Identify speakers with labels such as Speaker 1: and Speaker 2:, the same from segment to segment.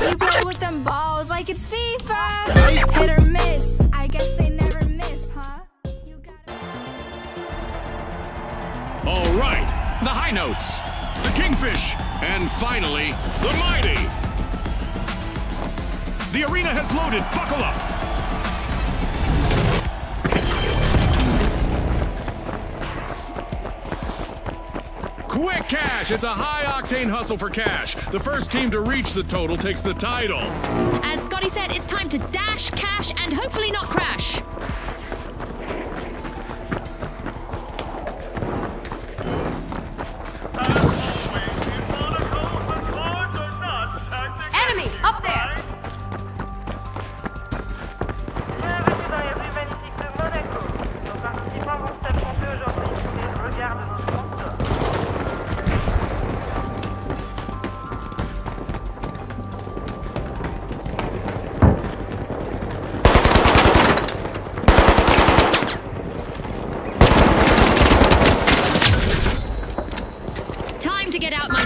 Speaker 1: You play with them balls like it's FIFA. Hit or miss, I guess they never miss, huh? You gotta...
Speaker 2: All right, the high notes, the kingfish, and finally, the mighty. The arena has loaded, buckle up. Quick cash! It's a high-octane hustle for cash. The first team to reach the total takes the title.
Speaker 3: As Scotty said, it's time to dash, cash, and hopefully not crash. Enemy! Up there!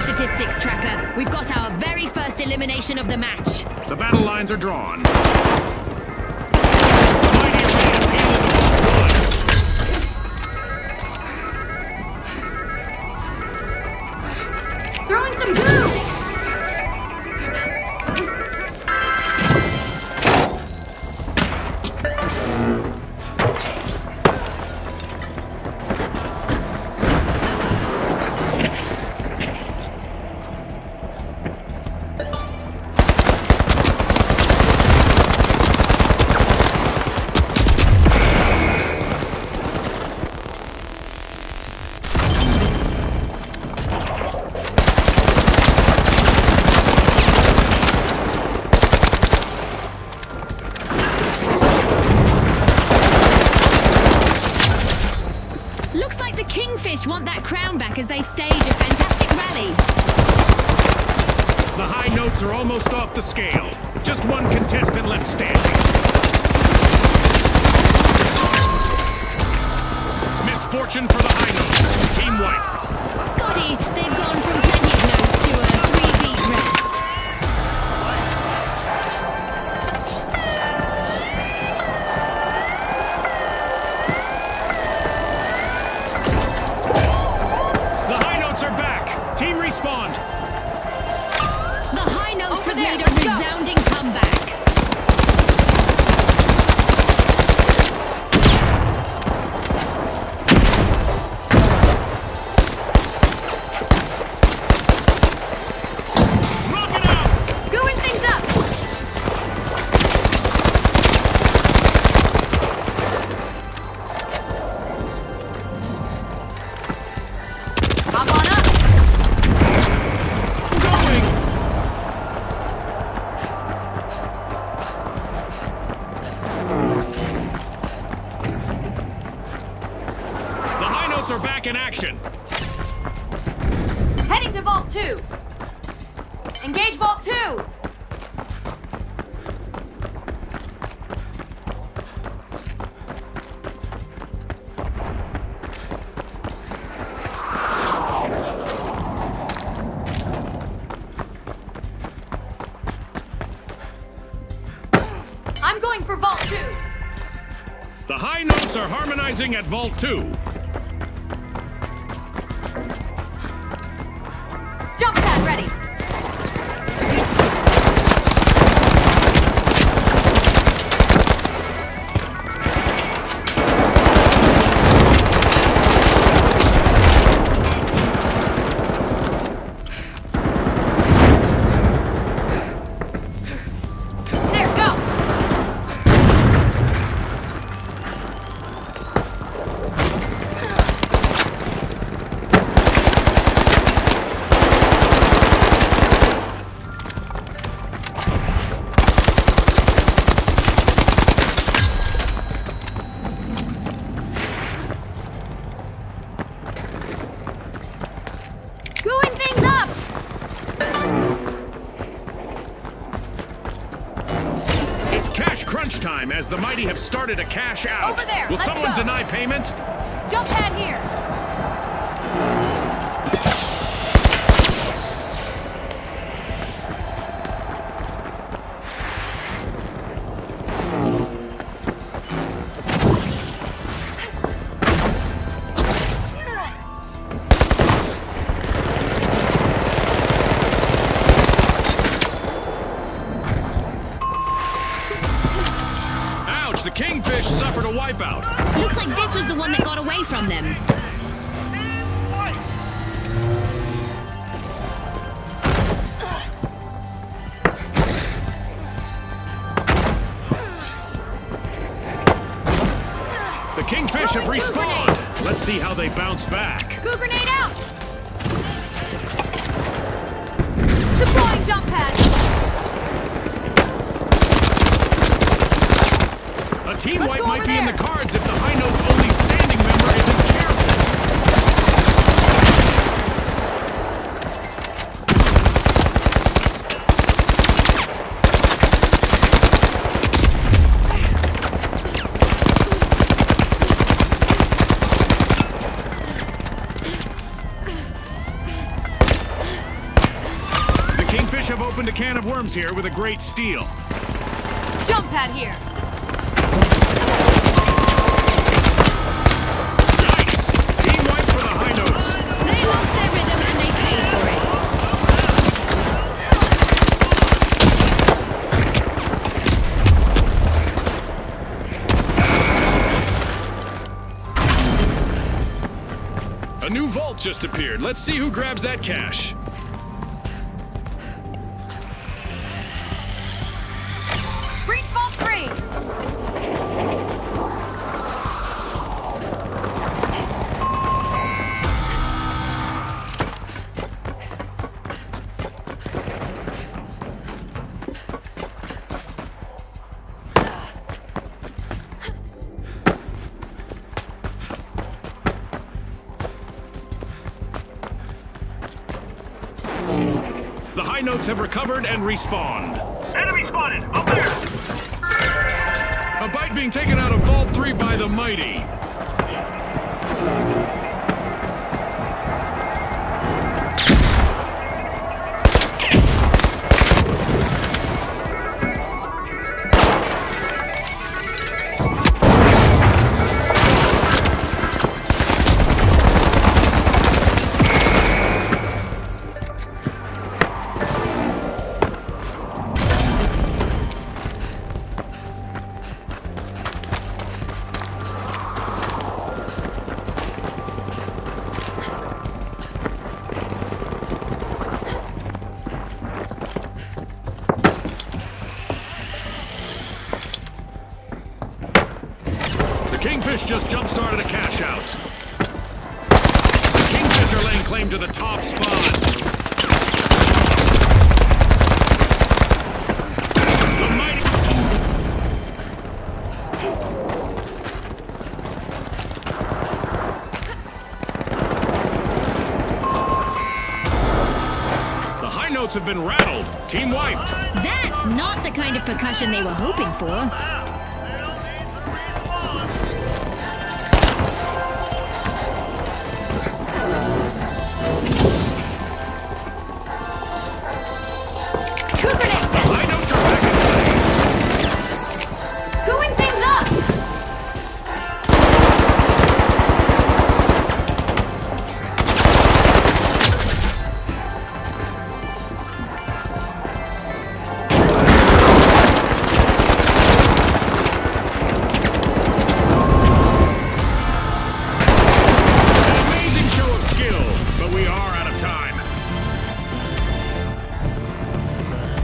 Speaker 3: Statistics tracker. We've got our very first elimination of the match.
Speaker 2: The battle lines are drawn. The mighty arena fielded the first blood.
Speaker 3: Throwing some glue! Want that crown back as they stage a fantastic rally.
Speaker 2: The high notes are almost off the scale. Just one contestant left standing. Misfortune for the high notes. Team white.
Speaker 3: Scotty, they've gone from plenty of notes to a 3-beat rest.
Speaker 2: Team respawned.
Speaker 3: The high notes have made a resounding comeback.
Speaker 2: Rock it out!
Speaker 3: Gooing things up. Hop on up.
Speaker 2: Are back in action.
Speaker 3: Heading to Vault 2. Engage Vault 2. I'm going for Vault 2.
Speaker 2: The high notes are harmonizing at Vault 2.
Speaker 3: Jump pad ready. There, go.
Speaker 2: Crunch time as the mighty have started a cash out.
Speaker 3: Over there,
Speaker 2: Will
Speaker 3: let's
Speaker 2: someone
Speaker 3: go.
Speaker 2: deny payment?
Speaker 3: Jump pad here.
Speaker 2: suffered a wipeout.
Speaker 3: Looks like this was the one that got away from them.
Speaker 2: The Kingfish have respawned. Let's see how they bounce back.
Speaker 4: Goo grenade out! Deploying jump pad!
Speaker 2: A team wipe might be in the cards if the High Note's only standing member isn't careful. The Kingfish have opened a can of worms here with a great steal.
Speaker 4: Jump pad here!
Speaker 2: Team wipe for the High Notes.
Speaker 3: They lost their rhythm and they paid for
Speaker 2: A new vault just appeared. Let's see who grabs that cash.
Speaker 4: Breach vault 3!
Speaker 2: The High Notes have recovered and respawned.
Speaker 5: Enemy spotted! Up there!
Speaker 2: A bite being taken out of Vault 3 by the Mighty. Kingfish just jump-started a cash out. The Kingfish are laying claim to the top spot. The Mighty... The High Notes have been rattled. Team wiped.
Speaker 3: That's not the kind of percussion they were hoping for.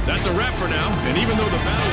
Speaker 3: That's a wrap for now, and even though the battle